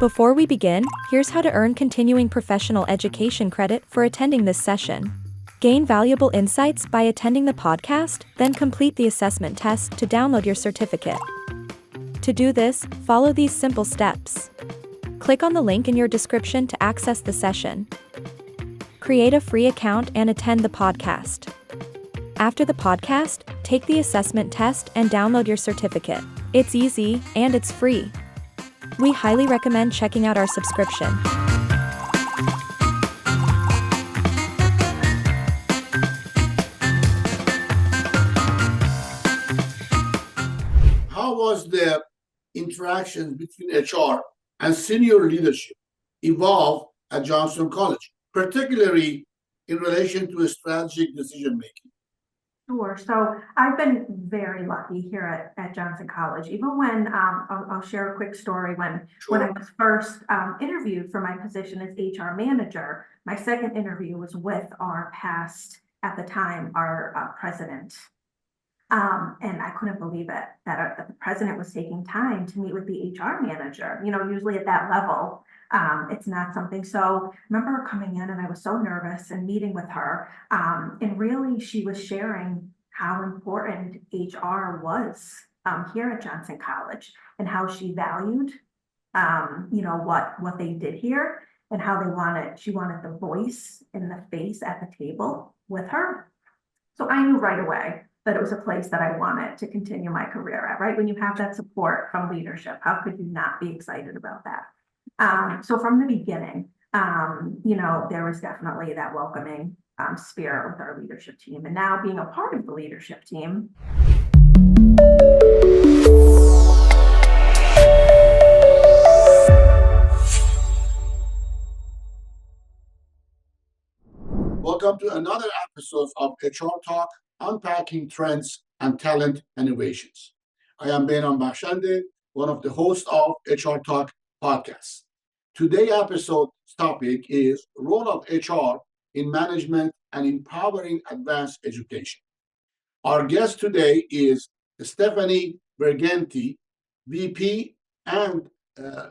Before we begin, here's how to earn continuing professional education credit for attending this session. Gain valuable insights by attending the podcast, then complete the assessment test to download your certificate. To do this, follow these simple steps. Click on the link in your description to access the session. Create a free account and attend the podcast. After the podcast, take the assessment test and download your certificate. It's easy, and it's free. We highly recommend checking out our subscription. How was the interaction between HR and senior leadership evolve at Johnson College, particularly in relation to strategic decision making? Sure. So I've been very lucky here at Johnson College. Even when I'll share a quick story. When I was first interviewed for my position as HR manager, my second interview was with our past, at the time, our president. And I couldn't believe it that the president was taking time to meet with the HR manager. Usually at that level, it's not something. So I remember her coming in and I was so nervous and meeting with her. And really she was sharing how important HR was here at Johnson College and how she valued, what they did here and how she wanted the voice and the face at the table with her. So I knew right away that it was a place that I wanted to continue my career at, right? When you have that support from leadership, how could you not be excited about that? So from the beginning, there was definitely that welcoming spirit with our leadership team. And now being a part of the leadership team. Welcome to another episode of HR Talk, Unpacking Trends and Talent Innovations. I am Behnam Bakhshande, one of the hosts of HR Talk podcast. Today's episode topic is role of HR in management and empowering advanced education. Our guest today is Stephenie Vergnetti, VP and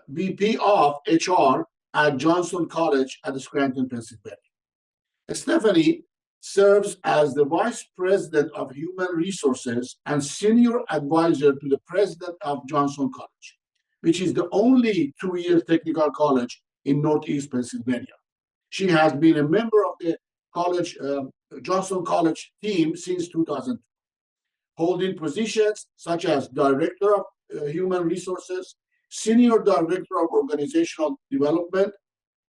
VP of HR at Johnson College at Scranton, Pennsylvania. Stephenie serves as the Vice President of Human Resources and Senior Advisor to the President of Johnson College, which is the only two-year technical college in Northeast Pennsylvania. She has been a member of the Johnson College team since 2002, holding positions such as Director of Human Resources, Senior Director of Organizational Development,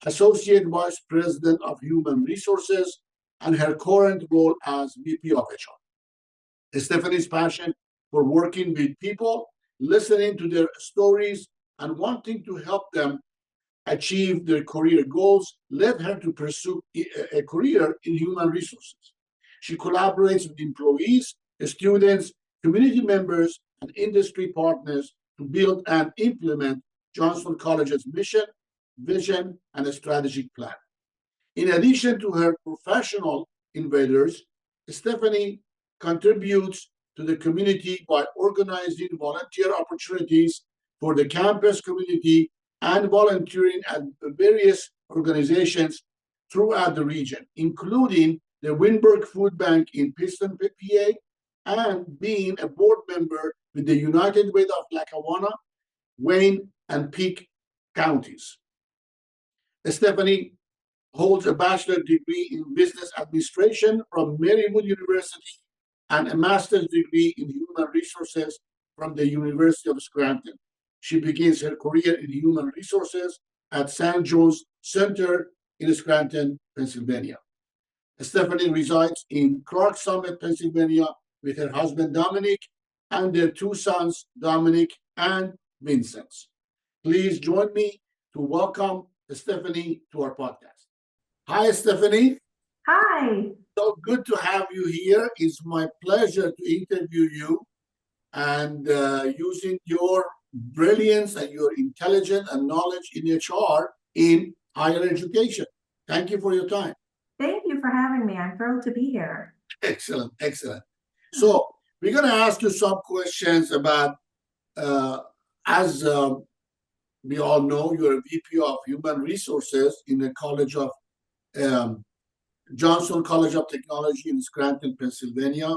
Associate Vice President of Human Resources, and her current role as VP of HR. Stephenie's passion for working with people, listening to their stories, and wanting to help them achieve their career goals led her to pursue a career in human resources. She collaborates with employees, students, community members, and industry partners to build and implement Johnson College's mission, vision, and a strategic plan. In addition to her professional endeavors, Stephenie contributes to the community by organizing volunteer opportunities for the campus community and volunteering at various organizations throughout the region, including the Winberg Food Bank in Piston, PA, and being a board member with the United Way of Lackawanna, Wayne, and Peake counties. Stephenie holds a bachelor's degree in business administration from Marywood University and a master's degree in human resources from the University of Scranton. She begins her career in human resources at St. John's Center in Scranton, Pennsylvania. Stephenie resides in Clark Summit, Pennsylvania, with her husband Dominic and their two sons, Dominic and Vincent. Please join me to welcome Stephenie to our podcast. Hi, Stephenie. Hi. So good to have you here. It's my pleasure to interview you and using your brilliance and your intelligence and knowledge in HR in higher education. Thank you for your time. Thank you for having me. I'm thrilled to be here. Excellent, excellent. So we're going to ask you some questions about as we all know you're a VP of Human Resources in the College of Johnson College of Technology in Scranton, Pennsylvania.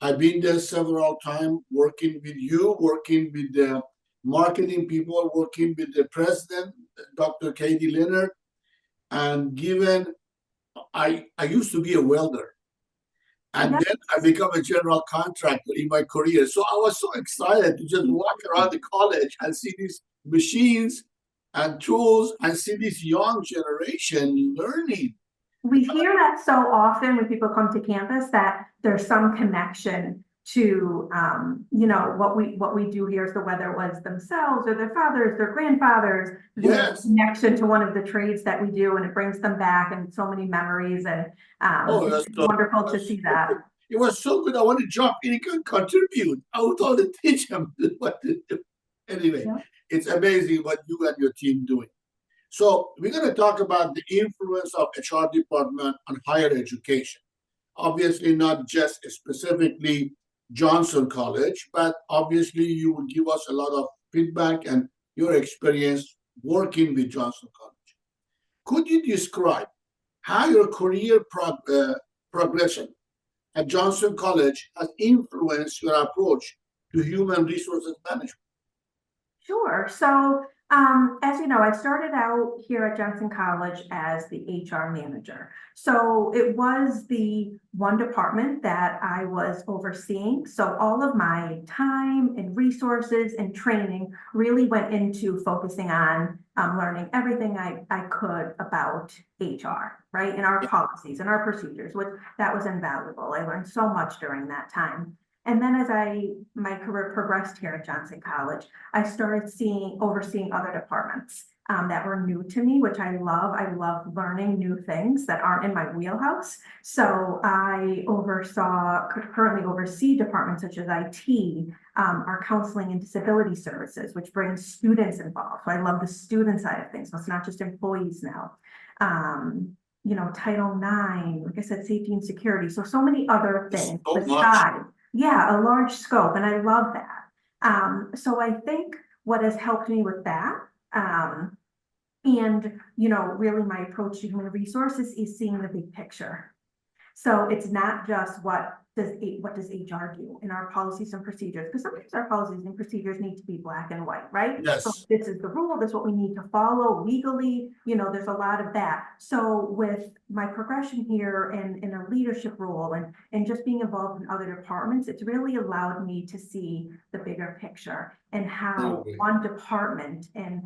I've been there several times working with you, working with the marketing people, working with the president, Dr. Katie Leonard. And given I used to be a welder, and then I become a general contractor in my career. So I was so excited to just walk around the college and see these machines and tools and see this young generation learning. We hear that so often when people come to campus, that there's some connection to, what we do here, so whether it was themselves or their fathers, their grandfathers, yes, connection to one of the trades that we do, and it brings them back and so many memories, and it's wonderful to see that. It was so good. I want to jump in and contribute. I would want to teach them what to do. Anyway, It's amazing what you and your team doing. So we're going to talk about the influence of HR department on higher education. Obviously, not just specifically Johnson College, but obviously you will give us a lot of feedback and your experience working with Johnson College. Could you describe how your career progression at Johnson College has influenced your approach to human resources management? Sure. So, as you know, I started out here at Johnson College as the HR manager. So it was the one department that I was overseeing. So all of my time and resources and training really went into focusing on learning everything I could about HR, right? And our policies and our procedures, which that was invaluable. I learned so much during that time. And then as my career progressed here at Johnson College, I started overseeing other departments that were new to me, which I love. I love learning new things that aren't in my wheelhouse. So I currently oversee departments such as IT, our counseling and disability services, which brings students involved. So I love the student side of things. So it's not just employees now. Title IX, like I said, safety and security. So many other things besides. Yeah, a large scope, and I love that. So I think what has helped me with that, and really my approach to human resources is seeing the big picture. So it's not just what does HR do in our policies and procedures, because sometimes our policies and procedures need to be black and white, right? Yes. So this is the rule, this is what we need to follow legally, there's a lot of that. So with my progression here and in a leadership role and just being involved in other departments, it's really allowed me to see the bigger picture and how one department and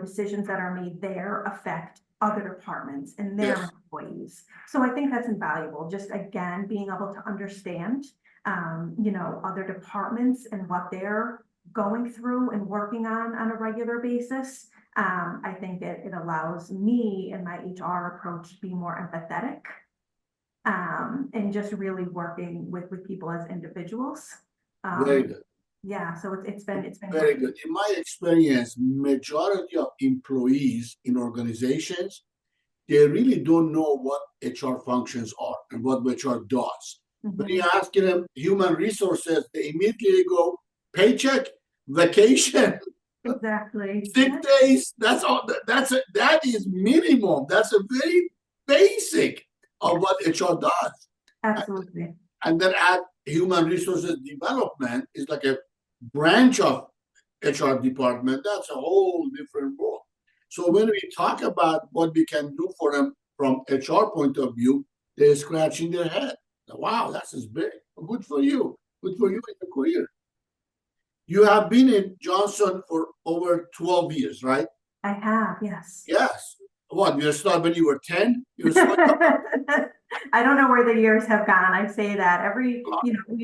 decisions that are made there affect other departments and their employees. So I think that's invaluable. Just again, being able to understand, other departments and what they're going through and working on a regular basis. I think it allows me and my HR approach to be more empathetic, and just really working with people as individuals. Very good. Yeah, so it's been very good. In my experience, majority of employees in organizations, they really don't know what HR functions are and what HR does. When you ask them human resources, they immediately go paycheck, vacation, exactly, sick days. That's all. That is minimum. That's a very basic of what HR does. Absolutely. And then add human resources development is like a branch of HR department. That's a whole different world. So when we talk about what we can do for them from HR point of view, they're scratching their head. Wow, that's as big. Good for you. Good for you in your career. You have been in Johnson for over 12 years, right? I have, yes. Yes. What, you started when you were 10? I don't know where the years have gone. I say that we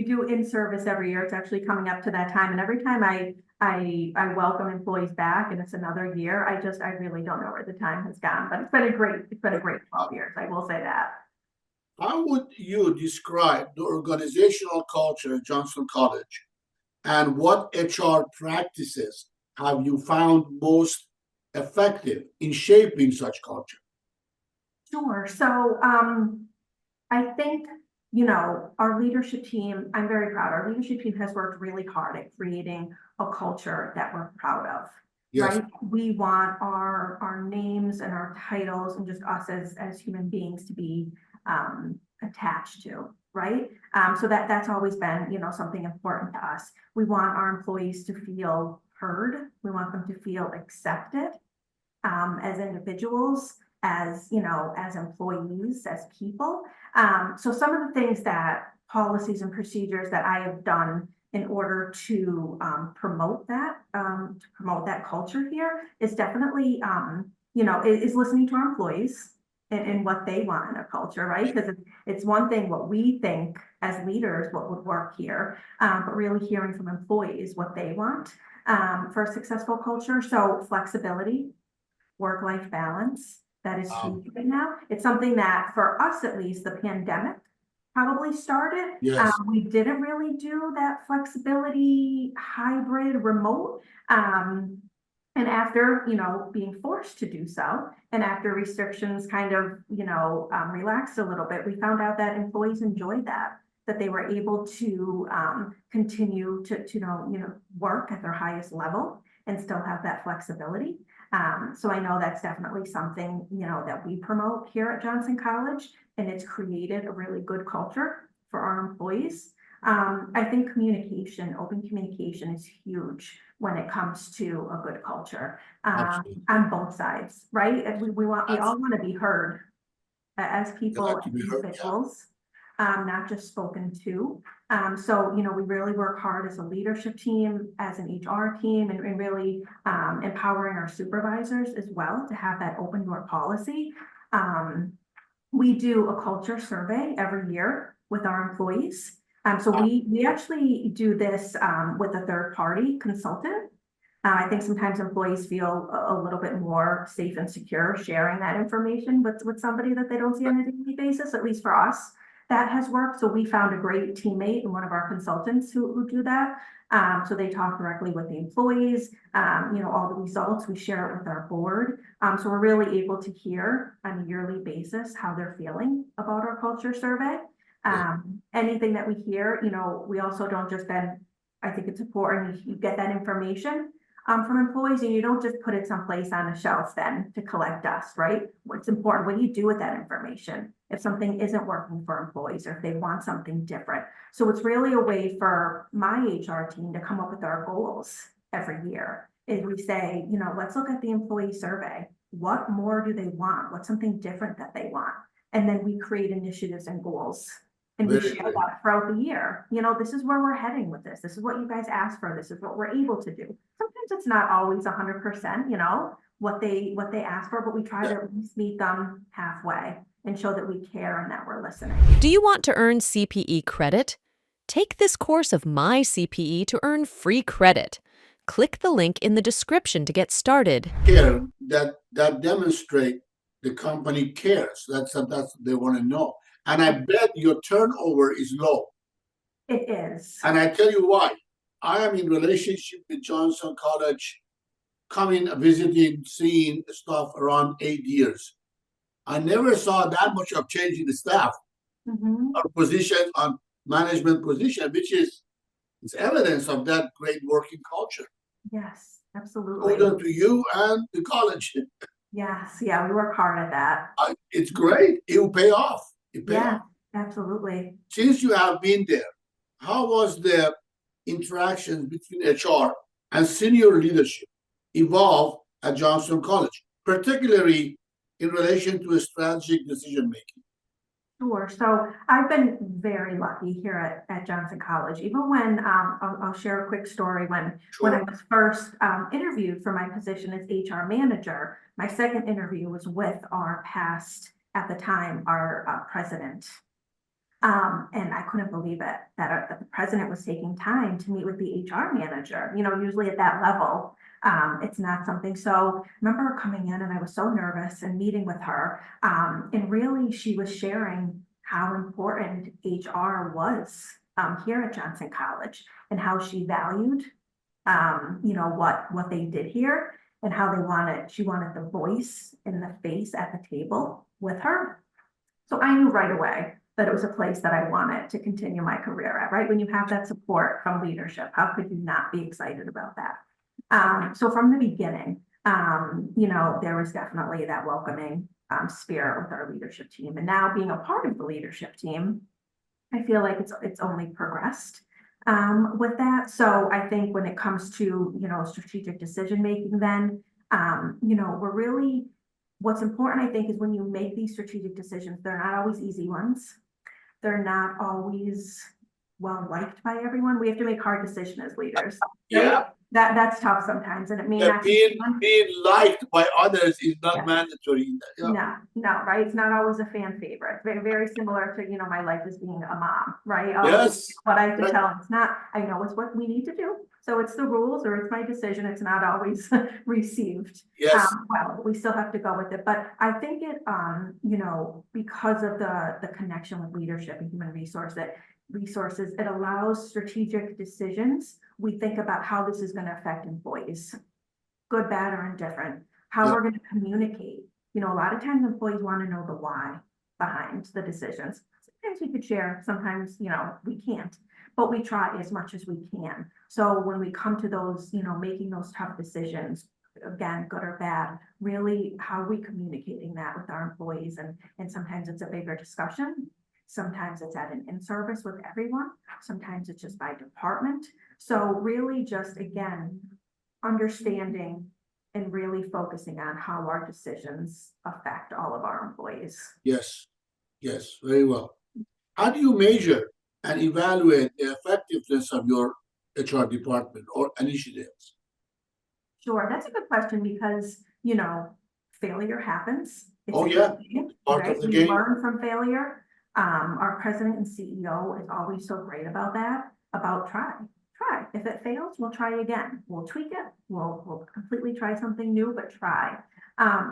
do in-service every year. It's actually coming up to that time. And every time I welcome employees back and it's another year, I really don't know where the time has gone, but it's been a great 12 years. I will say that. How would you describe the organizational culture at Johnson College, and what HR practices have you found most effective in shaping such culture? Sure. So I think, our leadership team, I'm very proud. Our leadership team has worked really hard at creating a culture that we're proud of. Yes. right? We want our names and our titles and just us as human beings to be attached to, right? So that's always been, something important to us. We want our employees to feel heard. We want them to feel accepted as individuals, as employees, as people. So some of the things that policies and procedures that I have done in order to promote that culture here is definitely, is listening to our employees and what they want in a culture, right? Because it's one thing what we think as leaders, what would work here, but really hearing from employees what they want for a successful culture. So flexibility, work-life balance, that is huge right now. It's something that, for us at least, the pandemic probably started. Yes. We didn't really do that flexibility, hybrid, remote. And after, being forced to do so, and after restrictions kind of, relaxed a little bit, we found out that employees enjoyed that they were able to continue to work at their highest level and still have that flexibility. So I know that's definitely something, that we promote here at Johnson College, and it's created a really good culture for our employees. I think open communication is huge when it comes to a good culture on both sides, right? And we all want to be heard as people, Like to as be heard, individuals, not just spoken to. So, we really work hard as a leadership team, as an HR team, and really empowering our supervisors as well to have that open door policy. We do a culture survey every year with our employees. So we actually do this with a third party consultant. I think sometimes employees feel a little bit more safe and secure sharing that information with somebody that they don't see on a daily basis. At least for us, that has worked. So we found a great teammate and one of our consultants who do that. So they talk directly with the employees, all the results, we share it with our board. So we're really able to hear on a yearly basis how they're feeling about our culture survey. Anything that we hear, we also don't just then, I think it's important you get that information from employees, and you don't just put it someplace on a shelf then to collect dust, right? What's important, what do you do with that information if something isn't working for employees or if they want something different? So it's really a way for my HR team to come up with our goals every year. Is we say, let's look at the employee survey. What more do they want? What's something different that they want? And then we create initiatives and goals. And we share that throughout the year. This is where we're heading with this. This is what you guys asked for. This is what we're able to do. Sometimes it's not always 100%, what they ask for, but we try to at least meet them halfway and show that we care and that we're listening. Do you want to earn CPE credit? Take this course of MYCPE to earn free credit. Click the link in the description to get started. Care that demonstrate the company cares. That's what they want to know. And I bet your turnover is low. It is. And I tell you why. I am in relationship with Johnson College, coming, visiting, seeing stuff around 8 years. I never saw that much of change in the staff or positions on management position, which is evidence of that great working culture. Yes, absolutely. Kudos to you and the college. Yes, yeah, we work hard at that. It's great. It will pay off. Yeah, absolutely. Since you have been there, how was the interaction between HR and senior leadership evolve at Johnson College, particularly in relation to strategic decision making? Sure. So I've been very lucky here at Johnson College. Even when I'll share a quick story. When I was first interviewed for my position as HR manager, my second interview was with our past, at the time, our president. And I couldn't believe it that the president was taking time to meet with the HR manager. Usually at that level, it's not something. So I remember her coming in and I was so nervous and meeting with her. And really she was sharing how important HR was here at Johnson College and how she valued, what they did here and how she wanted the voice and the face at the table with her. So I knew right away that it was a place that I wanted to continue my career at, right? When you have that support from leadership, how could you not be excited about that? So from the beginning, there was definitely that welcoming spirit with our leadership team. And now being a part of the leadership team, I feel like it's only progressed with that. So I think when it comes to, strategic decision making, then, we're really, what's important, I think, is when you make these strategic decisions, they're not always easy ones. They're not always well liked by everyone. We have to make hard decisions as leaders. Right? Yeah. That's tough sometimes, and it may Yeah, not be being liked by others is not Yeah. mandatory. Yeah. No, right? It's not always a fan favorite. Very, very similar to, my life as being a mom, right? Yes. What I have to Right. tell them, it's not, I know it's what we need to do. So it's the rules or it's my decision. It's not always received. Yes. Well, we still have to go with it. But I think it, because of the connection with leadership and human resources, it allows strategic decisions. We think about how this is going to affect employees, good, bad, or indifferent, how Yeah. we're going to communicate. A lot of times employees want to know the why behind the decisions. Sometimes we could share, sometimes, we can't, but we try as much as we can. So when we come to those, making those tough decisions, again, good or bad, really, how are we communicating that with our employees? And sometimes it's a bigger discussion. Sometimes it's at an in-service with everyone. Sometimes it's just by department. So really just, again, understanding and really focusing on how our decisions affect all of our employees. Yes. Yes. Very well. How do you measure and evaluate the effectiveness of your HR department or initiatives? Sure, that's a good question because, failure happens. It's Oh, a yeah. game, Part right? of the We game. learn from failure. Our president and CEO is always so great about that, about try. If it fails, we'll try again. We'll tweak it. We'll completely try something new, but try.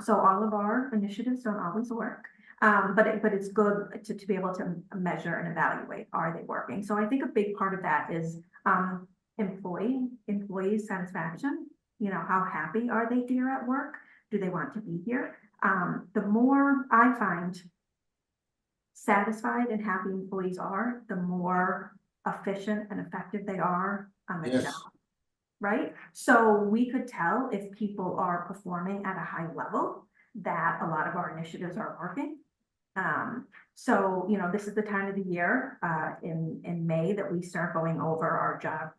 So all of our initiatives don't always work. But it's good to be able to measure and evaluate, are they working? So I think a big part of that is employee satisfaction. How happy are they here at work? Do they want to be here? The more I find satisfied and happy employees are, the more efficient and effective they are on the Yes. job. Right? So we could tell if people are performing at a high level, that a lot of our initiatives are working. So, this is the time of the year in May that we start going over our job.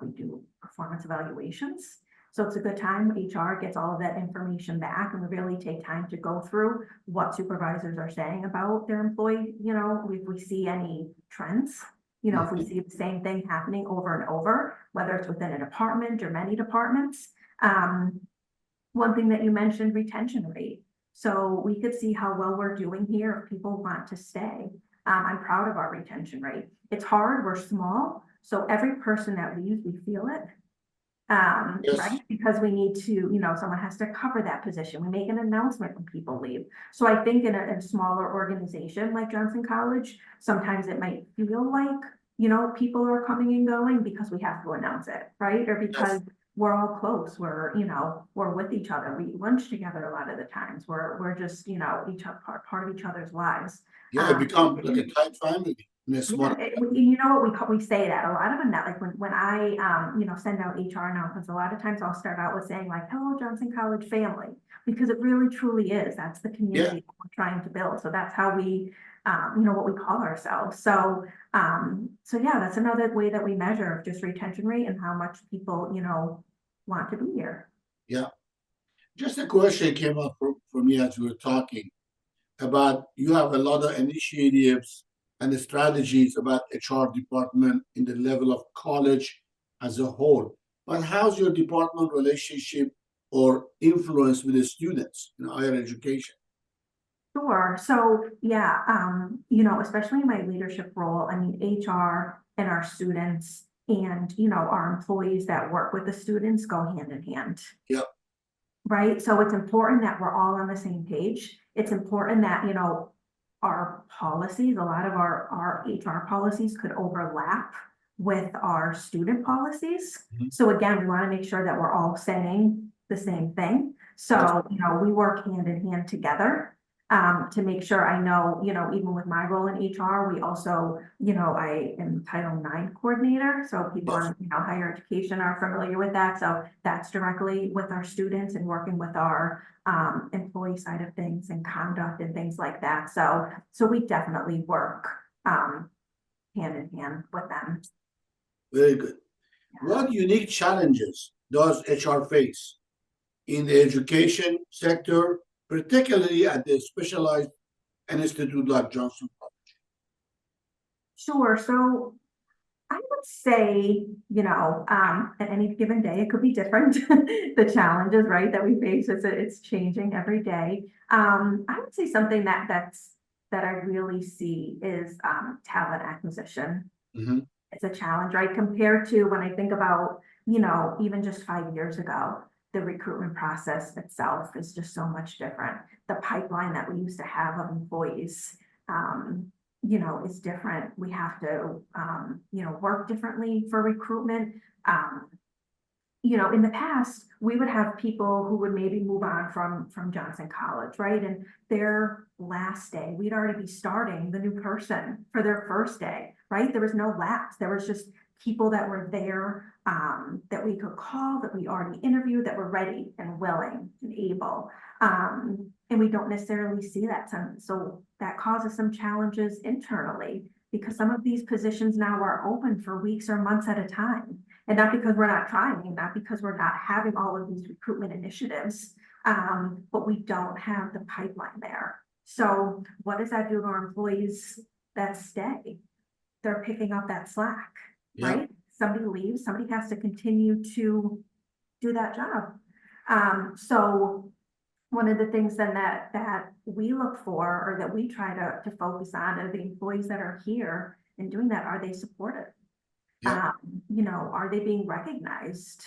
We do performance evaluations. So it's a good time. HR gets all of that information back, and we really take time to go through what supervisors are saying about their employee. If we see any trends, if we see the same thing happening over and over, whether it's within a department or many departments. One thing that you mentioned, retention rate. So we could see how well we're doing here if people want to stay. I'm proud of our retention rate. It's hard, we're small, so every person that leaves, we feel it. Yes. Right? Because we need to, someone has to cover that position. We make an announcement when people leave. So I think in a smaller organization like Johnson College, sometimes it might feel like, people are coming and going because we have to announce it, right? Or because we're all close. We're with each other. We eat lunch together a lot of the times. We're just, part of each other's lives. Yeah, it becomes like a tight family. We say that a lot of them, that like when I send out HR announcements, a lot of times I'll start out with saying like, hello, Johnson College family, because it really truly is. That's the community that we're trying to build. So that's how we what we call ourselves. So yeah, that's another way that we measure just retention rate and how much people want to be here. Yeah. Just a question came up for me as we were talking about, you have a lot of initiatives and the strategies about HR department in the level of college as a whole. But how's your department relationship or influence with the students in higher education? Sure. So yeah, especially in my leadership role, I mean, HR and our students and, our employees that work with the students go hand in hand. Yep. Right. So it's important that we're all on the same page. It's important that, our policies, a lot of our HR policies could overlap with our student policies. Mhm. So again, we want to make sure that we're all saying the same thing. So, we work hand in hand together. to make sure I know, even with my role in HR, we also, I am Title IX coordinator. So people Yes. in, higher education are familiar with that. So that's directly with our students and working with our employee side of things and conduct and things like that. So we definitely work hand in hand with them. Very good. What unique challenges does HR face in the education sector, particularly at the specialized institute like Johnson? Sure. So I would say, at any given day, it could be different. The challenges, right, that we face, it's changing every day. I would say something that I really see is talent acquisition. Mm-hmm. It's a challenge, right? Compared to when I think about, even just 5 years ago, the recruitment process itself is just so much different. The pipeline that we used to have of employees, is different. We have to, work differently for recruitment. In the past, we would have people who would maybe move on from Johnson College, right? And their last day, we'd already be starting the new person for their first day, right? There was no lapse. There was just people that were there that we could call, that we already interviewed, that were ready and willing and able. And we don't necessarily see that. So that causes some challenges internally because some of these positions now are open for weeks or months at a time. And not because we're not trying, not because we're not having all of these recruitment initiatives, but we don't have the pipeline there. So what does that do to our employees that stay? They're picking up that slack, right? Somebody leaves, somebody has to continue to do that job. So one of the things then that we look for, or that we try to focus on, are the employees that are here and doing that. Are they supported? Are they being recognized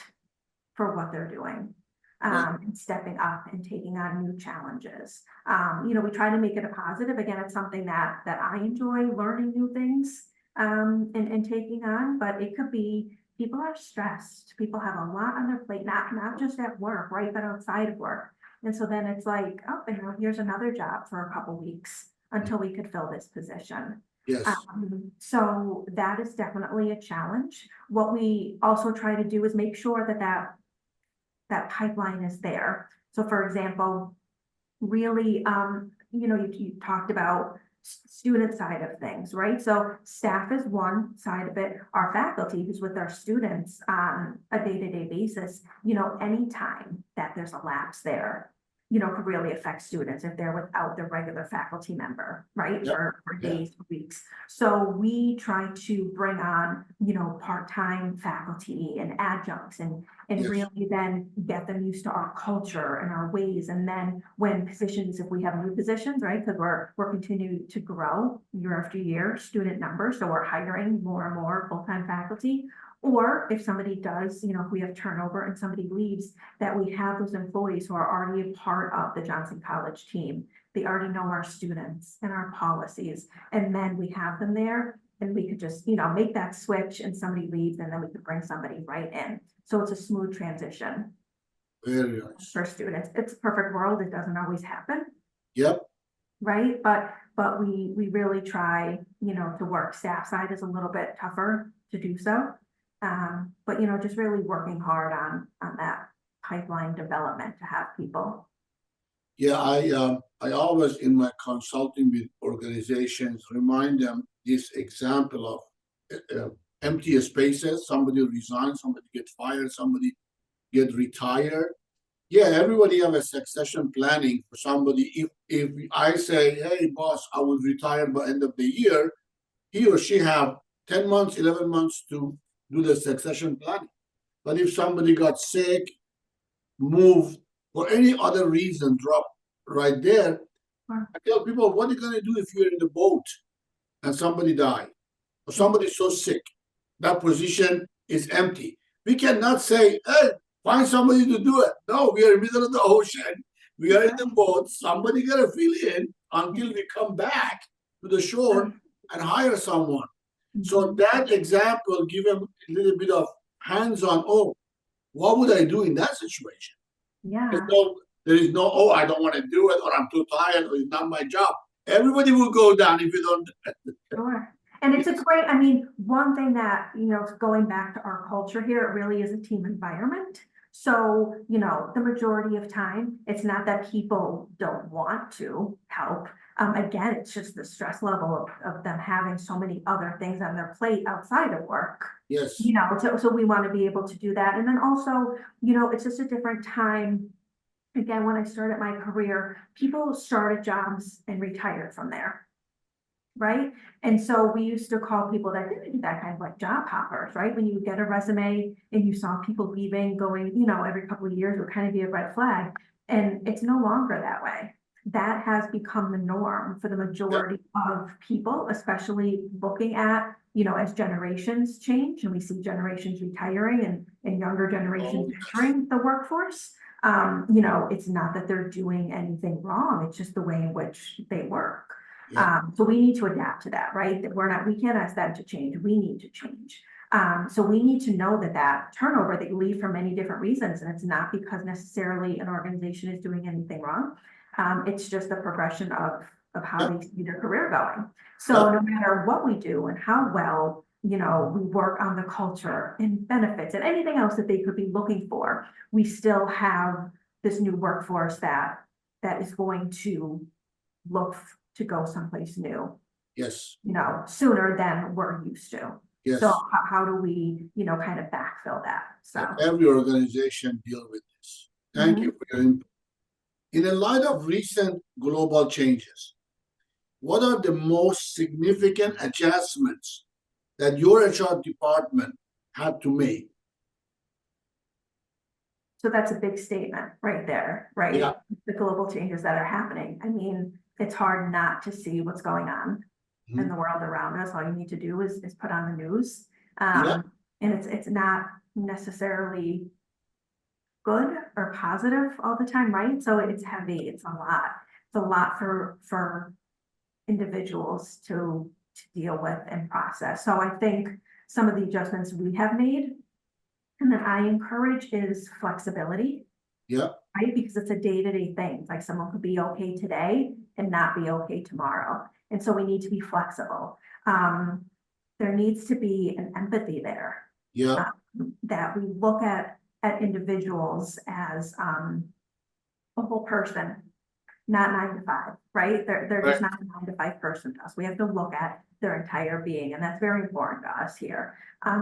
for what they're doing and stepping up and taking on new challenges? We try to make it a positive. Again, it's something that I enjoy, learning new things and taking on, but it could be people are stressed. People have a lot on their plate, not just at work, right, but outside of work. And so then it's like, oh, here's another job for a couple weeks until we could fill this position. Yes. So that is definitely a challenge. What we also try to do is make sure that pipeline is there. So for example, really, you talked about student side of things, right? So staff is one side of it. Our faculty, who's with our students on a day-to-day basis, anytime that there's a lapse there, could really affect students if they're without their regular faculty member, right? For days, weeks. So we try to bring on, part-time faculty and adjuncts and really then get them used to our culture and our ways. And then when positions, if we have new positions, right? Because we're continuing to grow year after year, student numbers. So we're hiring more and more full-time faculty. Or if somebody does, if we have turnover and somebody leaves, that we have those employees who are already a part of the Johnson College team. They already know our students and our policies. And then we have them there and we could just, make that switch and somebody leaves and then we could bring somebody right in. So it's a smooth transition. Very nice. For students. It's a perfect world. It doesn't always happen. Yep. Right. But we really try, to work. Staff side is a little bit tougher to do so. But just really working hard on that pipeline development to have people. Yeah, I always in my consulting with organizations remind them this example of empty spaces. Somebody resigns, somebody gets fired, somebody get retired. Yeah, everybody have a succession planning for somebody. If I say, hey boss, I will retire by end of the year, he or she have 10 months, 11 months to do the succession planning. But if somebody got sick, moved, for any other reason, drop right there, I tell people, what are you going to do if you're in the boat and somebody died or somebody's so sick? That position is empty. We cannot say, hey, find somebody to do it. No, we are in the middle of the ocean. We are in the boat. Somebody got to fill in until we come back to the shore and hire someone. So that example give them a little bit of hands-on, what would I do in that situation? Yeah. And so There is no, oh, I don't want to do it, or I'm too tired, or it's not my job. Everybody will go down if you don't. Sure. And it's a great, I mean, one thing that, going back to our culture here, it really is a team environment. So, the majority of time, it's not that people don't want to help. Again, it's just the stress level of them having so many other things on their plate outside of work. Yes. So we want to be able to do that. And then also, it's just a different time. Again, when I started my career, people started jobs and retired from there. Right. And so we used to call people that didn't do that kind of like job hoppers, right? When you would get a resume and you saw people leaving, going, every couple of years would kind of be a red flag. And it's no longer that way. That has become the norm for the majority of people, especially looking at, as generations change and we see generations retiring and younger generations entering the workforce. It's not that they're doing anything wrong. It's just the way in which they work. So we need to adapt to that, right? That we can't ask them to change. We need to change. So we need to know that turnover that you leave for many different reasons, and it's not because necessarily an organization is doing anything wrong. It's just the progression of how they see their career going. So no matter what we do and how well, we work on the culture and benefits and anything else that they could be looking for, we still have this new workforce that is going to look to go someplace new. Yes. Sooner than we're used to. Yes. So how do we, kind of backfill that? So every organization deal with this. Thank you for your input. In the light of recent global changes, what are the most significant adjustments that your HR department had to make? So that's a big statement right there, right? Yeah. The global changes that are happening. I mean, it's hard not to see what's going on in the world around us. All you need to do is put on the news. And it's not necessarily good or positive all the time, right? So it's heavy, it's a lot. It's a lot for individuals to deal with and process. So I think some of the adjustments we have made and that I encourage is flexibility. Yeah. Right? Because it's a day-to-day thing. Like someone could be okay today and not be okay tomorrow. And so we need to be flexible. There needs to be an empathy there. Yeah. That we look at individuals as a whole person, not 9 to 5, right? They're just not a 9 to 5 person to us. We have to look at their entire being, and that's very important to us here.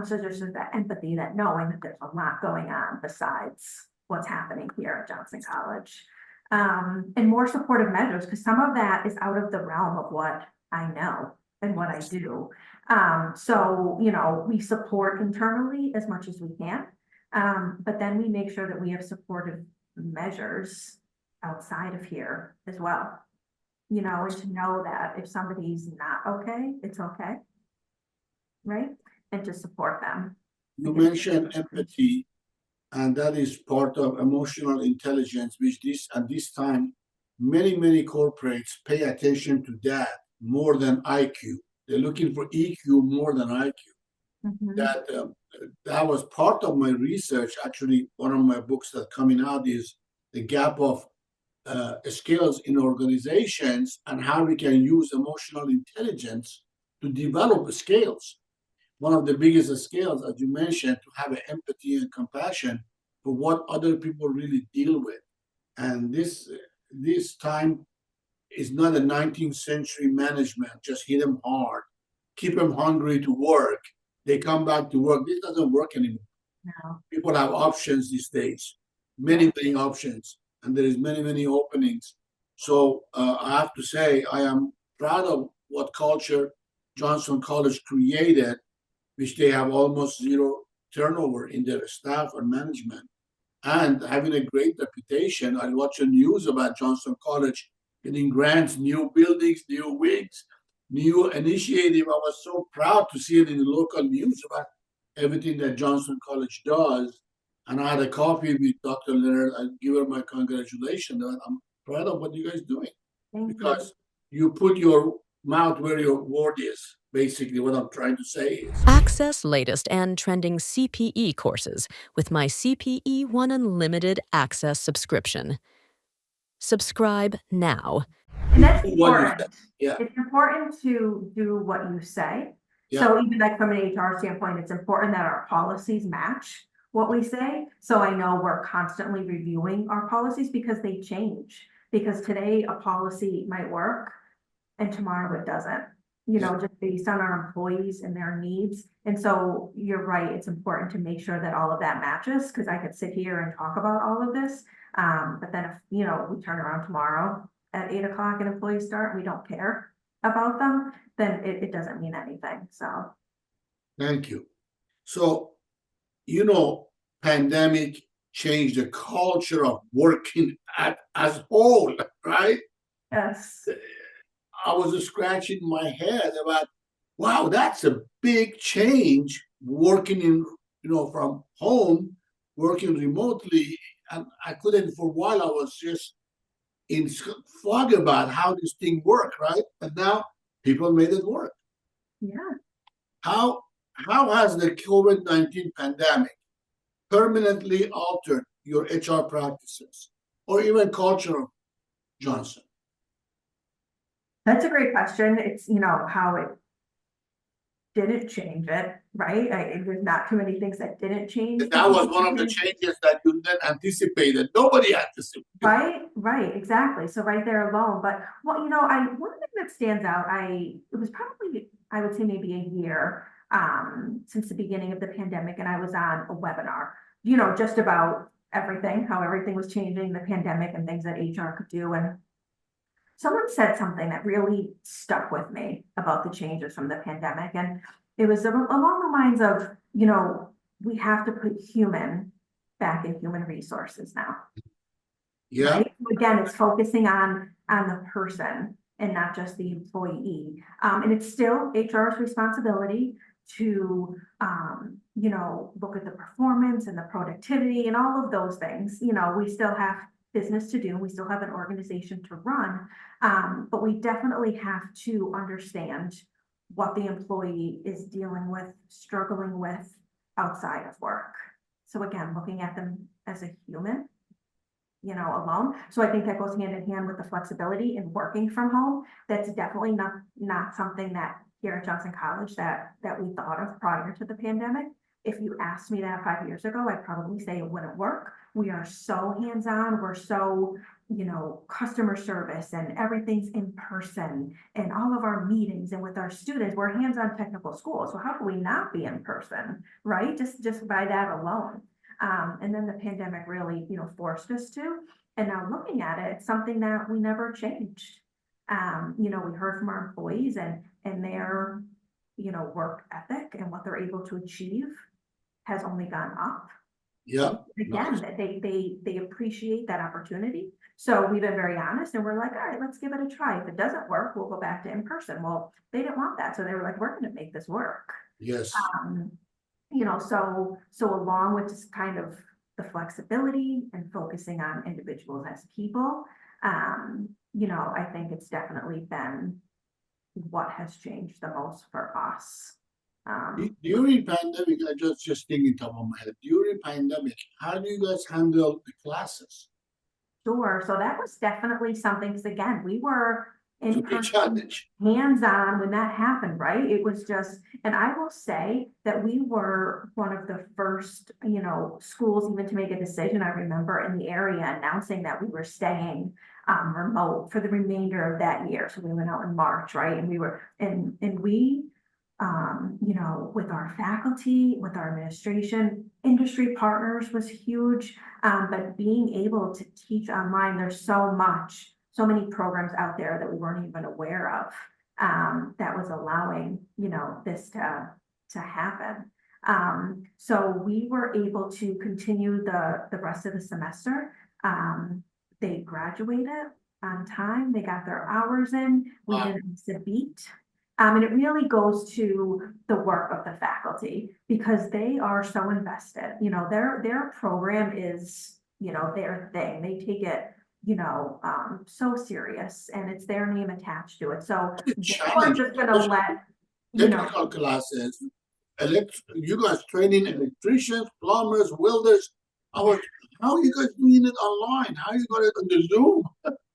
So there's just that empathy, that knowing that there's a lot going on besides what's happening here at Johnson College. And more supportive measures, because some of that is out of the realm of what I know and what I do. So, we support internally as much as we can, but then we make sure that we have supportive measures outside of here as well. And to know that if somebody's not okay, it's okay, right? And to support them. You mentioned empathy, and that is part of emotional intelligence, which at this time, many corporates pay attention to that more than IQ. They're looking for EQ more than IQ. That was part of my research. Actually, one of my books that's coming out is The Gap of Skills in Organizations and how we can use emotional intelligence to develop skills. One of the biggest skills, as you mentioned, to have empathy and compassion for what other people really deal with. And this time is not a 19th century management, just hit them hard, keep them hungry to work. They come back to work. This doesn't work anymore. No. People have options these days, many options, and there is many openings. So I have to say, I am proud of what culture Johnson College created, which they have almost zero turnover in their staff and management, and having a great reputation. I watch the news about Johnson College getting grants, new buildings, new wings, new initiative. I was so proud to see it in the local news about everything that Johnson College does. And I had a coffee with Dr. Leonard. I give her my congratulations. I'm proud of what you guys are doing. Because you put your mouth where your word is. Basically, what I'm trying to say is. Access latest and trending CPE courses with my CPE One Unlimited Access subscription. Subscribe now. And that's Do what you important. said. Yeah, It's important to do what you say. yeah, So even like from an HR standpoint, it's important that our policies match what we say. So I know we're constantly reviewing our policies because they change. Because today a policy might work and tomorrow it doesn't, yeah. just based on our employees and their needs. And so you're right, it's important to make sure that all of that matches, because I could sit here and talk about all of this. But then if, we turn around tomorrow at 8 o'clock and employees start, we don't care about them, then it doesn't mean anything, so. Thank you. So, pandemic changed the culture of working as whole, right? Yes, I was just scratching my head about, wow, that's a big change working from home, working remotely. And I couldn't, for a while, I was just in fog about how this thing worked, right? But now people made it work. yeah. How has the COVID-19 pandemic permanently altered your HR practices or even culture, Johnson? That's a great question. It's, how it didn't change it, right? There's not too many things that didn't change. That was one of the changes that you then anticipated. Nobody anticipated. Right, exactly. So right there alone. But one thing that stands out, it was probably, I would say maybe a year since the beginning of the pandemic, and I was on a webinar, just about everything, how everything was changing, the pandemic and things that HR could do. And someone said something that really stuck with me about the changes from the pandemic. And it was along the lines of, we have to put human back in human resources now. Yeah. Right? Again, it's focusing on the person and not just the employee. And it's still HR's responsibility to, look at the performance and the productivity and all of those things. We still have business to do. We still have an organization to run. But we definitely have to understand what the employee is dealing with, struggling with outside of work. So again, looking at them as a human, alone. So I think that goes hand in hand with the flexibility in working from home. That's definitely not something that here at Johnson College that we thought of prior to the pandemic. If you asked me that 5 years ago, I'd probably say it wouldn't work. We are so hands-on. We're so, customer service and everything's in person and all of our meetings and with our students, we're hands-on technical school. So how can we not be in person, right? Just by that alone. And then the pandemic really, forced us to. And now looking at it, it's something that we never changed. We heard from our employees and their, work ethic and what they're able to achieve has only gone up. Yeah. Again, Nice. that they appreciate that opportunity. So we've been very honest and we're like, all right, let's give it a try. If it doesn't work, we'll go back to in person. Well, they didn't want that. So they were like, we're going to make this work. Yes. So along with just kind of the flexibility and focusing on individuals as people, I think it's definitely been what has changed the most for us. During pandemic, I just thinking top of my head. During pandemic, how do you guys handle the classes? Sure. So that was definitely something, because again, we were in It's a challenge. hands-on when that happened, right? It was just, and I will say that we were one of the first, schools even to make a decision. I remember in the area announcing that we were staying remote for the remainder of that year. So we went out in March, right? And we were, and we, with our faculty, with our administration, industry partners was huge. But being able to teach online, there's so many programs out there that we weren't even aware of, that was allowing, this to happen. So we were able to continue the rest of the semester. They graduated on time. They got their hours in. We didn't miss a beat. And it really goes to the work of the faculty because they are so invested. Their program is, their thing. They take it, so serious, and it's their name attached to it. So we're just gonna let technical classes, you guys training electricians, plumbers, welders. I was, how are you guys doing it online? How are you going to on the Zoom?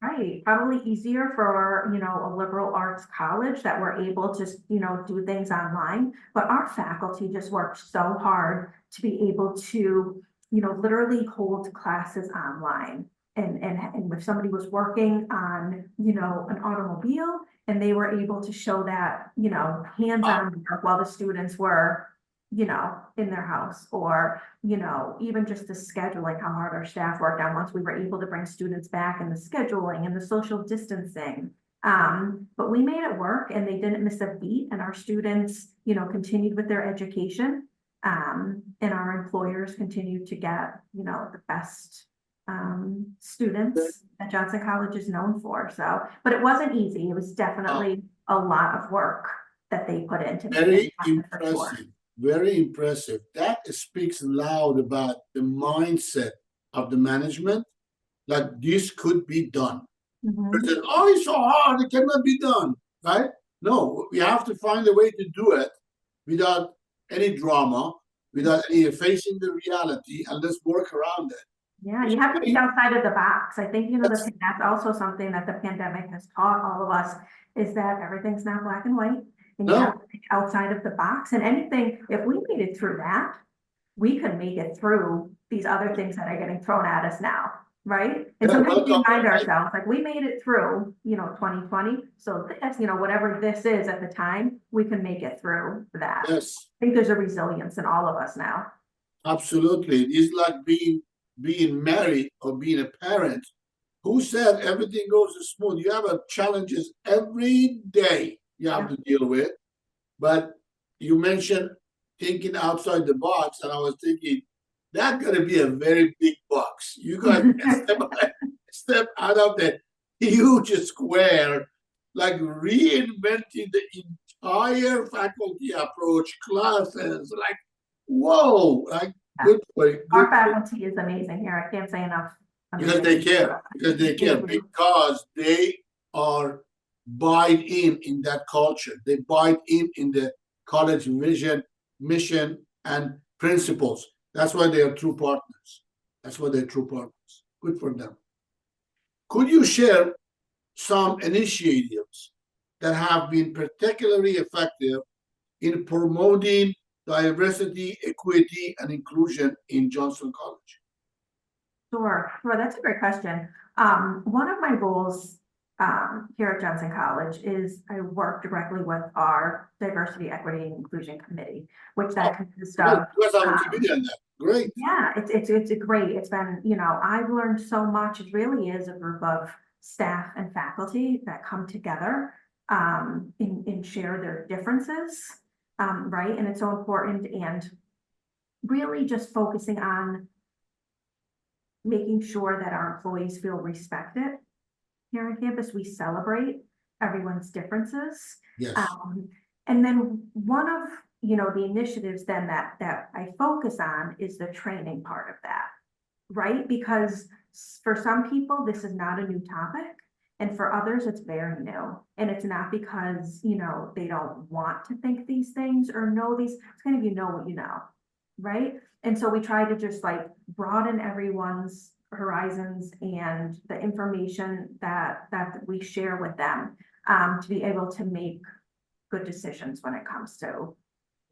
Right, probably easier for, a liberal arts college that we're able to, do things online. But our faculty just worked so hard to be able to, literally hold classes online. And if somebody was working on, an automobile and they were able to show that, hands-on work while the students were, in their house, or, even just the scheduling, how hard our staff worked on once we were able to bring students back, and the scheduling and the social distancing. But we made it work and they didn't miss a beat, and our students, continued with their education. And our employers continued to get, the best students that Johnson College is known for. So, but it wasn't easy. It was definitely a lot of work that they put into Very making it impressive. Very impressive. That speaks loud about the mindset of the management. Like this could be done. Said, oh, it's so hard, it cannot be done, right? No, we have to find a way to do it without any drama, without any facing the reality, and let's work around it. Yeah, you have to think outside of the box. I think, that's also something that the pandemic has taught all of us, is that everything's not black and white, and you have to think outside of the box. And anything, if we made it through that, we could make it through these other things that are getting thrown at us now, right? And sometimes we remind ourselves, like, we made it through, 2020. So that's, whatever this is at the time, we can make it through that. Yes. I think there's a resilience in all of us now. Absolutely. It's like being married or being a parent. Who said everything goes smooth? You have challenges every day you have to deal with. But you mentioned thinking outside the box, and I was thinking that's going to be a very big box. You guys step out of the huge square, like reinventing the entire faculty approach, classes, like, whoa, like, good for you. Our faculty is amazing here. I can't say enough. Because they care. Because they are buy in that culture. They buy in the college vision, mission, and principles. That's why they are true partners. That's why they're true partners. Good for them. Could you share some initiatives that have been particularly effective in promoting diversity, equity, and inclusion in Johnson College? Sure, that's a great question. One of my goals here at Johnson College is I work directly with our Diversity, Equity, and Inclusion Committee, which that consists of. Great. Yeah, it's a great. It's been, I've learned so much. It really is a group of staff and faculty that come together and share their differences, right? And it's so important, and really just focusing on making sure that our employees feel respected. Here on campus, we celebrate everyone's differences. Yes. And then one of, the initiatives then that I focus on is the training part of that, right? Because for some people, this is not a new topic. And for others, it's very new. And it's not because, they don't want to think these things or know these. It's kind of, what you know, right? And so we try to just like broaden everyone's horizons and the information that we share with them to be able to make good decisions when it comes to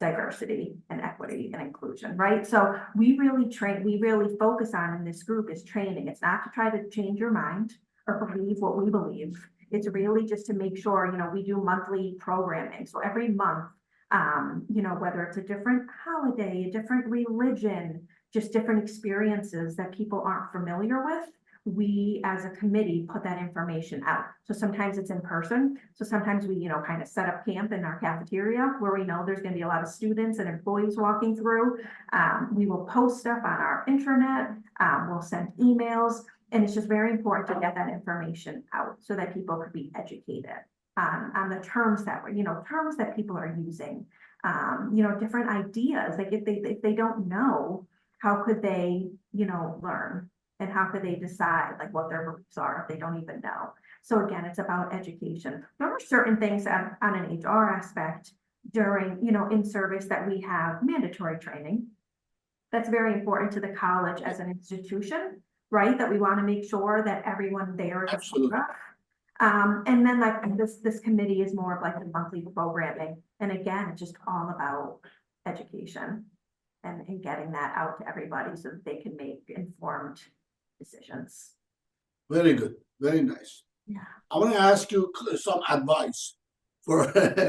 diversity and equity and inclusion, right? So we really focus on in this group is training. It's not to try to change your mind or believe what we believe. It's really just to make sure, we do monthly programming. So every month, whether it's a different holiday, a different religion, just different experiences that people aren't familiar with, we as a committee put that information out. So sometimes it's in person. So sometimes we, kind of set up camp in our cafeteria where we know there's going to be a lot of students and employees walking through. We will post stuff on our intranet. We'll send emails. And it's just very important to get that information out so that people could be educated on the terms that terms that people are using, different ideas. Like if they don't know, how could they, learn, and how could they decide like what their beliefs are if they don't even know? So again, it's about education. There are certain things on an HR aspect during, in service that we have mandatory training. That's very important to the college as an institution, right? That we want to make sure that everyone there is Absolutely. aware of. And then like this committee is more of like the monthly programming. And again, it's just all about education and getting that out to everybody so that they can make informed decisions. Very good. Very nice. Yeah. I want to ask you some advice for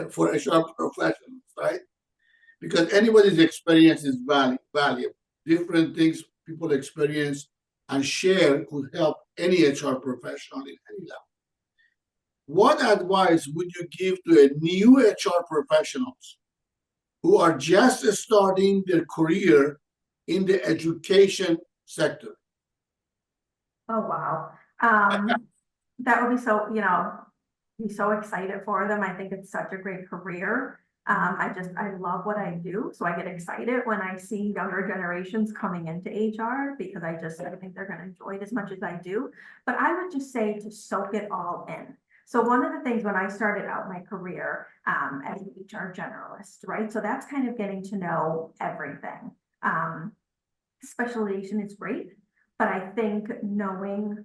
for HR professionals, right? Because anybody's experience is valuable. Different things people experience and share could help any HR professional in any level. What advice would you give to a new HR professionals who are just starting their career in the education sector? Oh, wow. That would be so, be so excited for them. I think it's such a great career. I love what I do. So I get excited when I see younger generations coming into HR because I think they're going to enjoy it as much as I do. But I would just say to soak it all in. So one of the things when I started out my career as an HR generalist, right? So that's kind of getting to know everything. Specialization is great, but I think knowing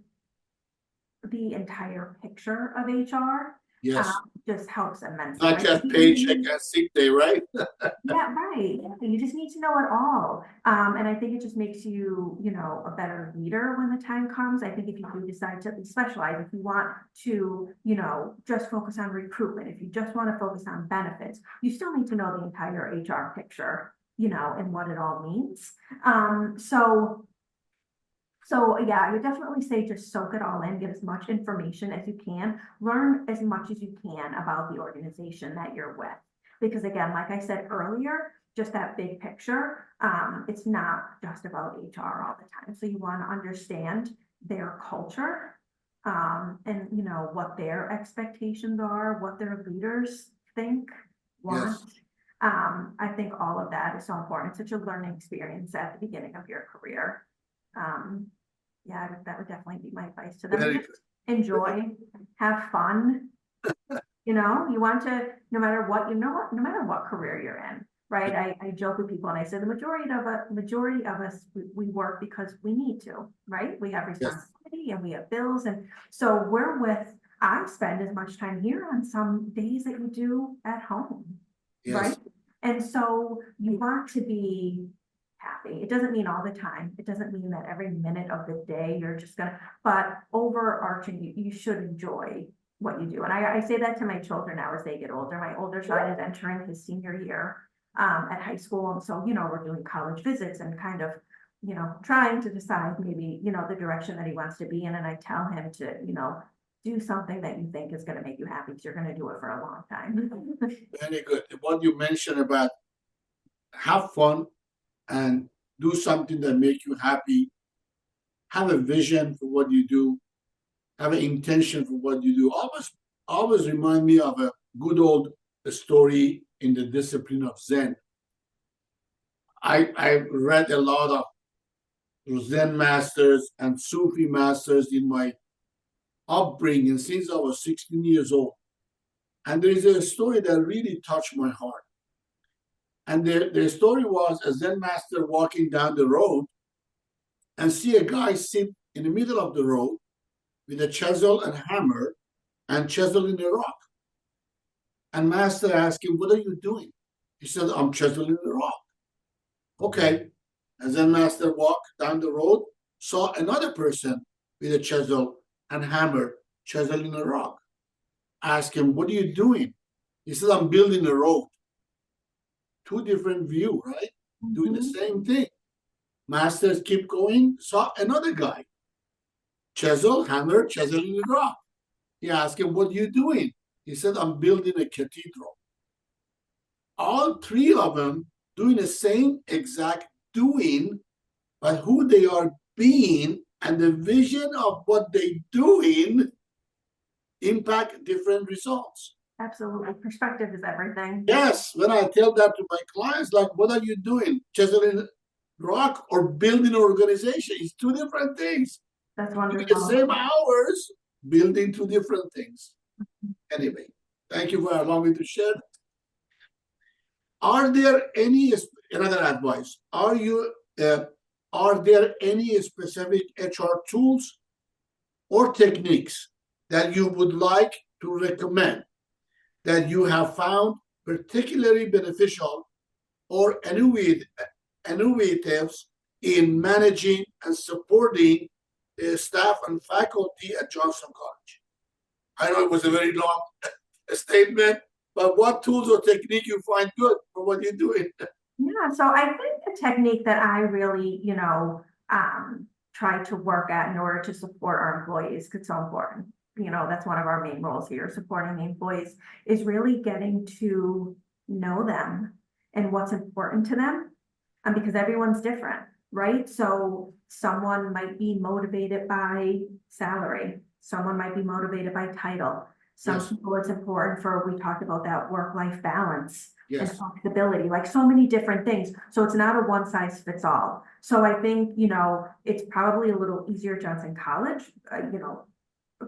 the entire picture of HR Yes. just helps immensely. Not just paycheck and sick day, right? Yeah, right. You just need to know it all. And I think it just makes you, a better leader when the time comes. I think if you do decide to specialize, if you want to, just focus on recruitment, if you just want to focus on benefits, you still need to know the entire HR picture, and what it all means. So yeah, I would definitely say just soak it all in, get as much information as you can, learn as much as you can about the organization that you're with. Because again, like I said earlier, just that big picture, it's not just about HR all the time. So you want to understand their culture, and what their expectations are, what their leaders think, want. Yes. I think all of that is so important. It's such a learning experience at the beginning of your career. Yeah, that would definitely be my advice to them. Very Just enjoy, have fun. You want to, no matter what, no matter what career you're in, right? I joke with people and I say the majority of us, we work because we need to, right? We have responsibility and we have bills. And so I spend as much time here on some days that you do at home, right? And so you want to be happy. It doesn't mean all the time. It doesn't mean that every minute of the day you're just but overarching, you should enjoy what you do. And I say that to my children now as they get older. My older son is entering his senior year at high school. And so, we're doing college visits and kind of, trying to decide maybe, the direction that he wants to be in. And I tell him to, do something that you think is going to make you happy because you're going to do it for a long time. Very good. What you mentioned about have fun and do something that makes you happy, have a vision for what you do, have an intention for what you do. Always remind me of a good old story in the discipline of Zen. I read a lot of Zen masters and Sufi masters in my upbringing since I was 16 years old. And there is a story that really touched my heart. And the story was a Zen master walking down the road and see a guy sit in the middle of the road with a chisel and hammer and chiseling the rock. And master asked him, "What are you doing?" He said, "I'm chiseling the rock." Okay. And Zen master walked down the road, saw another person with a chisel and hammer chiseling a rock. Asked him, "What are you doing?" He said, "I'm building a road." Two different views, right? Doing the same thing. Masters keep going, saw another guy. Chisel, hammer, chiseling the rock. He asked him, "What are you doing?" He said, "I'm building a cathedral." All three of them doing the same exact doing, but who they are being and the vision of what they're doing impact different results. Absolutely. Perspective is everything. Yes, when I tell that to my clients, like, what are you doing? Chiseling rock or building an organization? It's two different things. That's Doing wonderful. the same hours, building two different things. Anyway, thank you for allowing me to share that. Are there any, another advice, are you are there any specific HR tools or techniques that you would like to recommend that you have found particularly beneficial or innovative in managing and supporting staff and faculty at Johnson College? I know it was a very long statement, but what tools or technique you find good for what you're doing? Yeah, so I think the technique that I really, try to work at in order to support our employees, because it's so important. That's one of our main roles here, supporting the employees, is really getting to know them and what's important to them. And because everyone's different, right? So someone might be motivated by salary, someone might be motivated by title. Some Yes. people, it's important for, we talked about that work-life balance and Yes. flexibility, like so many different things. So it's not a one size fits all. So I think, it's probably a little easier at Johnson College,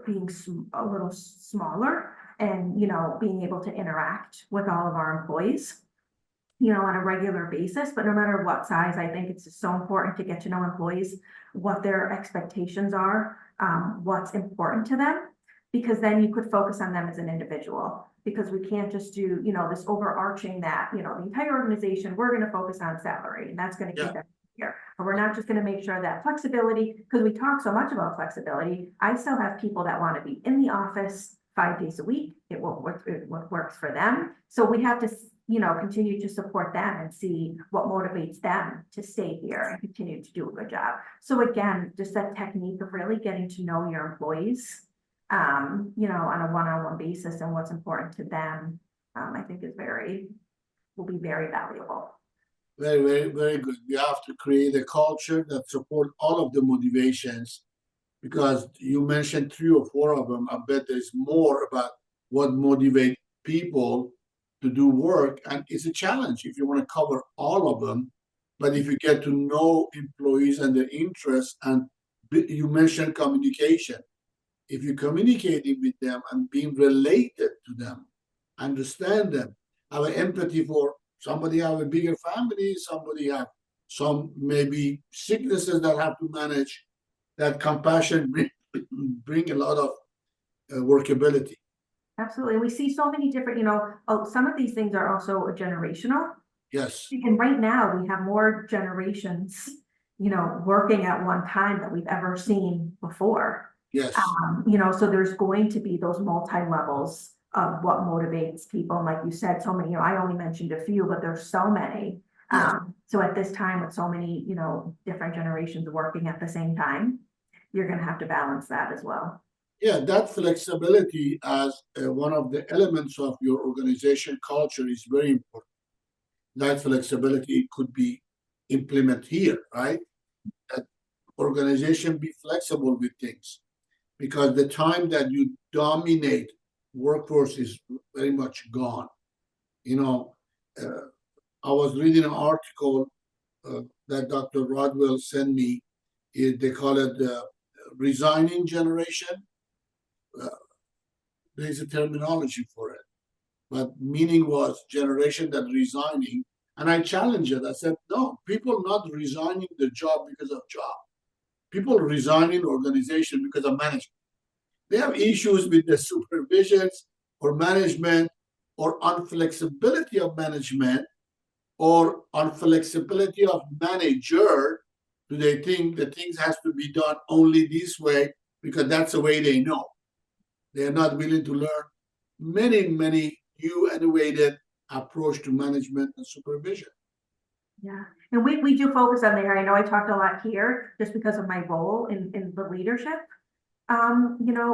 being a little smaller and, being able to interact with all of our employees, on a regular basis. But no matter what size, I think it's just so important to get to know employees, what their expectations are, what's important to them, because then you could focus on them as an individual. Because we can't just do, this overarching that, the entire organization, we're going to focus on salary and that's going to keep them here. But we're not just going to make sure that flexibility, because we talk so much about flexibility. I still have people that want to be in the office 5 days a week. It works for them. So we have to, continue to support them and see what motivates them to stay here and continue to do a good job. So again, just that technique of really getting to know your employees, on a one-on-one basis and what's important to them, I think will be very valuable. Very, very, very good. We have to create a culture that support all of the motivations, because you mentioned 3 or 4 of them. I bet there's more about what motivate people to do work, and it's a challenge if you want to cover all of them. But if you get to know employees and their interests, and you mentioned communication, if you're communicating with them and being related to them, understand them, have an empathy for somebody, have a bigger family, somebody have some maybe sicknesses that have to manage, that compassion bring a lot of workability. Absolutely. We see so many different, some of these things are also generational. Yes. And right now we have more generations, working at one time that we've ever seen before. Yes. So there's going to be those multi-levels of what motivates people. And like you said, so many, I only mentioned a few, but there's so many. Yes. So at this time with so many, different generations working at the same time, you're going to have to balance that as well. Yeah, that flexibility as one of the elements of your organization culture is very important. That flexibility could be implemented here, right? That organization be flexible with things, because the time that you dominate workforce is very much gone. I was reading an article that Dr. Rodwell sent me. They call it the resigning generation. There's a terminology for it, but meaning was generation that resigning. And I challenged it. I said, no, people not resigning the job because of job. People resigning organization because of management. They have issues with the supervisions or management, or unflexibility of management, or unflexibility of manager. Do they think that things has to be done only this way because that's the way they know? They are not willing to learn many new innovative approach to management and supervision. Yeah, and we do focus on there. I know I talked a lot here just because of my role in the leadership.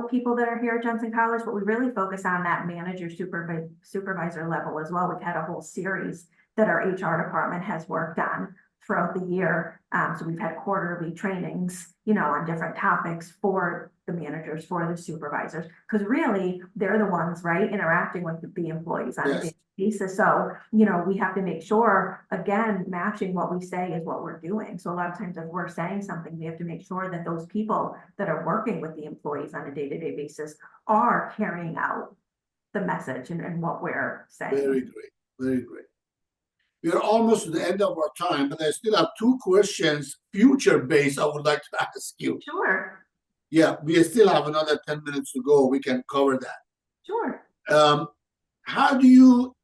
People that are here at Johnson College, but we really focus on that manager supervisor level as well. We've had a whole series that our HR department has worked on throughout the year. So we've had quarterly trainings, on different topics for the managers, for the supervisors, because really they're the ones, right, interacting with the employees on a daily basis. So, we have to make sure, again, matching what we say is what we're doing. So a lot of times if we're saying something, we have to make sure that those people that are working with the employees on a day-to-day basis are carrying out the message and what we're saying. Very great. Very great. We are almost to the end of our time, but I still have two questions, future-based, I would like to ask you. Sure, Yeah, we still have another 10 minutes to go. We can cover that. sure. How do you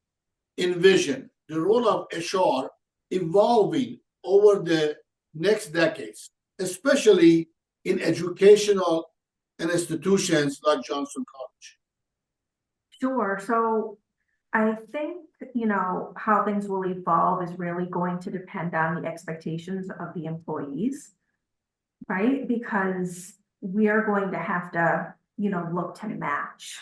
envision the role of HR evolving over the next decades, especially in educational institutions like Johnson College? Sure. So I think, how things will evolve is really going to depend on the expectations of the employees, right? Because we are going to have to, look to match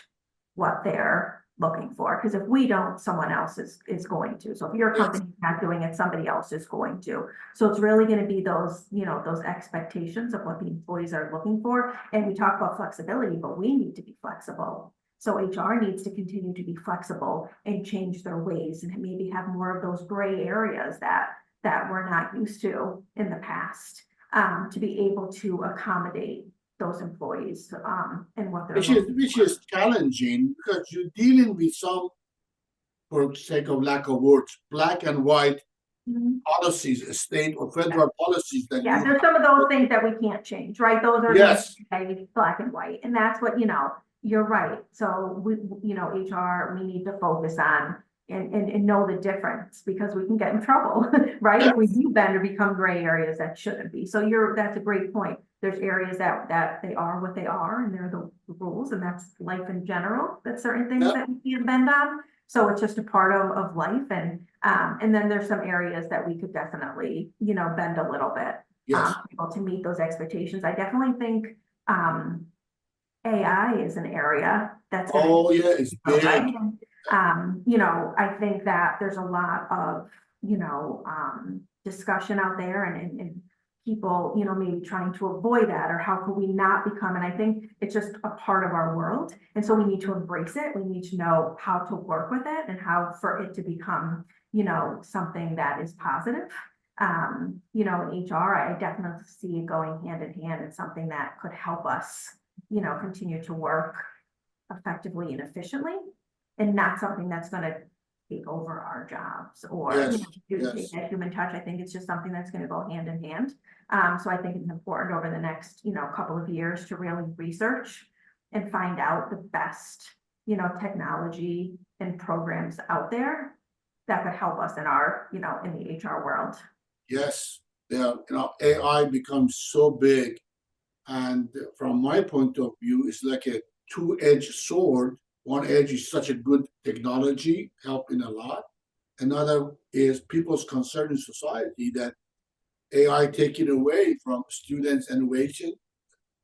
what they're looking for. Because if we don't, someone else is going to. So if your company's not doing it, somebody else is going to. So it's really going to be those, those expectations of what the employees are looking for. And we talk about flexibility, but we need to be flexible. So HR needs to continue to be flexible and change their ways and maybe have more of those gray areas that we're not used to in the past, to be able to accommodate those employees and what they're which is challenging because you're dealing with some, for sake of lack of words, black and white policies, state or federal policies that there's some of those things that we can't change, right? Those are black and white, and that's what you're right. So we, HR, we need to focus on and know the difference because we can get in trouble, right? If we do bend or become gray areas that shouldn't be. So that's a great point. There's areas that they are what they are, and they're the rules, and that's life in general. That's certain things that we can't bend on. So it's just a part of life, and then there's some areas that we could definitely, bend a little bit, able to meet those expectations. I definitely think AI is an area that's it's big. Right? I think that there's a lot of discussion out there and people maybe trying to avoid that, or how can we not become, and I think it's just a part of our world, and so we need to embrace it. We need to know how to work with it and how for it to become something that is positive. In HR, I definitely see it going hand in hand and something that could help us continue to work effectively and efficiently, and not something that's going to take over our jobs or take that human touch. I think it's just something that's going to go hand in hand. So I think it's important over the next couple of years to really research and find out the best technology and programs out there that could help us in our in the HR world. Yes, AI becomes so big. And from my point of view, it's like a two-edged sword. One edge is such a good technology, helping a lot. Another is people's concern in society that AI taking away from students' innovation,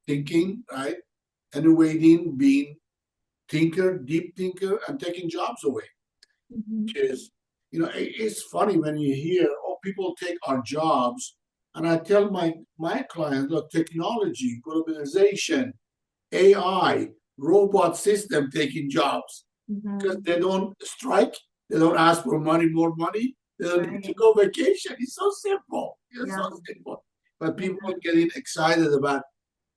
thinking, right? Innovating, being thinker, deep thinker, and taking jobs away. Which is, it's funny when you hear, people take our jobs. And I tell my clients, look, technology, globalization, AI, robot system taking jobs because they don't strike, they don't ask for more money, they don't need to go vacation. It's so simple. It's so simple. But people are getting excited about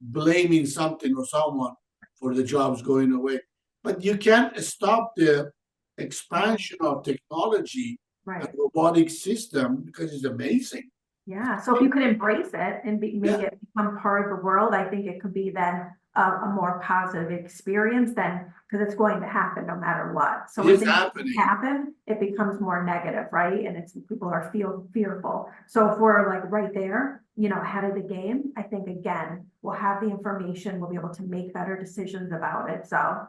blaming something or someone for the jobs going away. But you can't stop the expansion of technology and robotic system because it's amazing. Yeah, so if you could embrace it and make it become part of the world, I think it could be then a more positive experience then, because it's going to happen no matter what. So when things happen, it becomes more negative, right? And people are fearful. So if we're like right there, ahead of the game, I think again, we'll have the information, we'll be able to make better decisions about it. So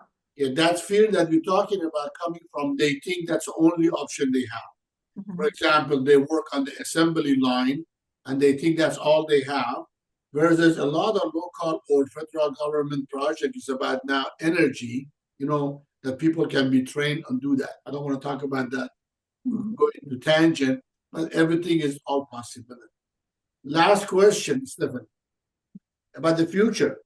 that fear that you're talking about coming from, they think that's the only option they have. For example, they work on the assembly line and they think that's all they have. Whereas there's a lot of local or federal government projects about now energy, that people can be trained and do that. I don't want to talk about that, go into tangent, but everything is all possibility. Last question, Stephenie, about the future.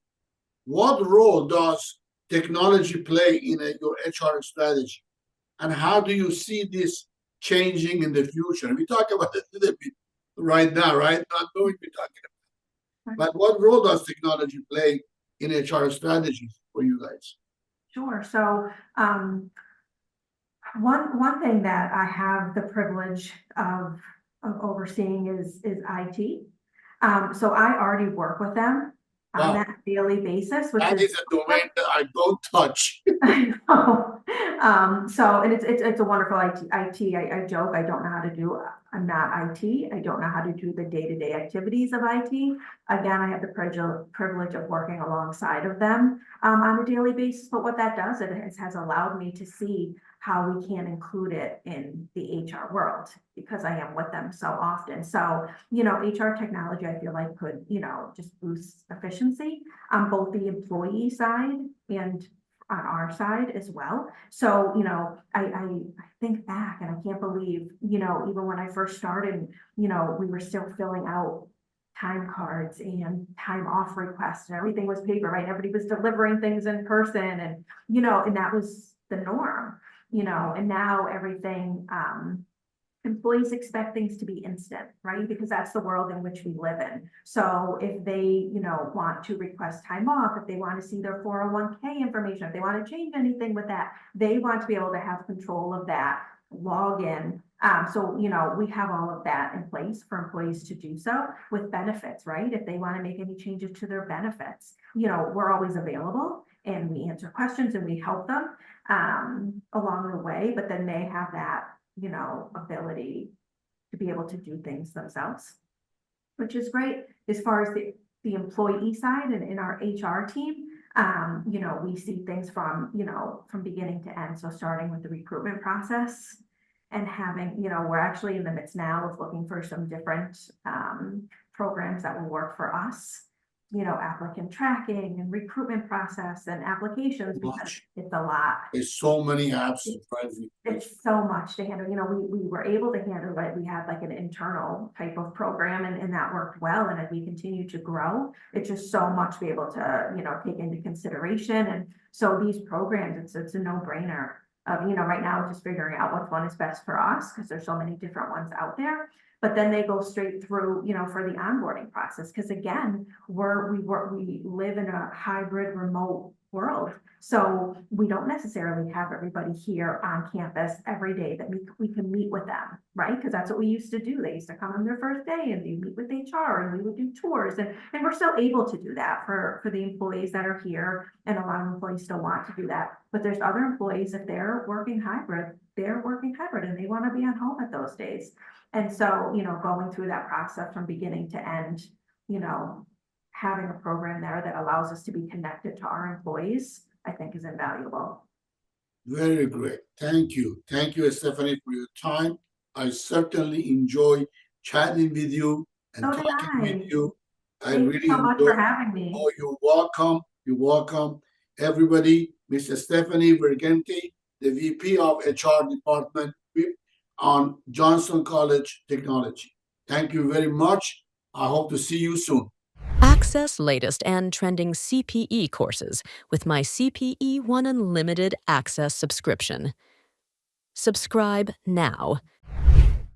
What role does technology play in your HR strategy? And how do you see this changing in the future? We talk about it a little bit right now, right? Not going to be talking about it. But what role does technology play in HR strategies for you guys? Sure. So One thing that I have the privilege of overseeing is IT. So I already work with them on Wow, that daily basis, which that is is a domain that I don't touch. I know. So, and it's a wonderful IT. I joke, I don't know how to do, I'm not IT. I don't know how to do the day-to-day activities of IT. Again, I have the privilege of working alongside of them, on a daily basis. But what that does, it has allowed me to see how we can include it in the HR world because I am with them so often. So, HR technology, I feel like could, just boost efficiency on both the employee side and on our side as well. So, I think back and I can't believe, even when I first started, we were still filling out time cards and time off requests and everything was paper, right? Everybody was delivering things in person and, and that was the norm, and now everything, employees expect things to be instant, right? Because that's the world in which we live in. So if they, want to request time off, if they want to see their 401k information, if they want to change anything with that, they want to be able to have control of that login. So, we have all of that in place for employees to do so with benefits, right? If they want to make any changes to their benefits, we're always available and we answer questions and we help them along the way, but then they have that ability to be able to do things themselves, which is great. As far as the employee side and in our HR team, we see things from, from beginning to end. So starting with the recruitment process and having, we're actually in the midst now of looking for some different programs that will work for us, applicant tracking and recruitment process and applications because it's a lot. There's so many apps. It's so much to handle. We were able to handle it. We had like an internal type of program and that worked well. And as we continue to grow, it's just so much to be able to, take into consideration. And so these programs, it's a no-brainer of, right now just figuring out which one is best for us because there's so many different ones out there. But then they go straight through, for the onboarding process. Because again, we live in a hybrid remote world. So we don't necessarily have everybody here on campus every day that we can meet with them, right? Because that's what we used to do. They used to come on their first day and they meet with HR and we would do tours. And we're still able to do that for the employees that are here. And a lot of employees still want to do that. But there's other employees, if they're working hybrid and they want to be at home at those days. And so, going through that process from beginning to end, having a program there that allows us to be connected to our employees, I think is invaluable. Very great. Thank you. Thank you, Stephenie, for your time. I certainly enjoy chatting with you and So did talking with I. you. I Thank really you so much enjoy. for having me. Oh, you're welcome. You're welcome. Everybody, Mr. Stephenie Vergnetti, the VP of HR Department on Johnson College Technology. Thank you very much. I hope to see you soon. Access latest and trending CPE courses with my CPE One Unlimited Access subscription. Subscribe now.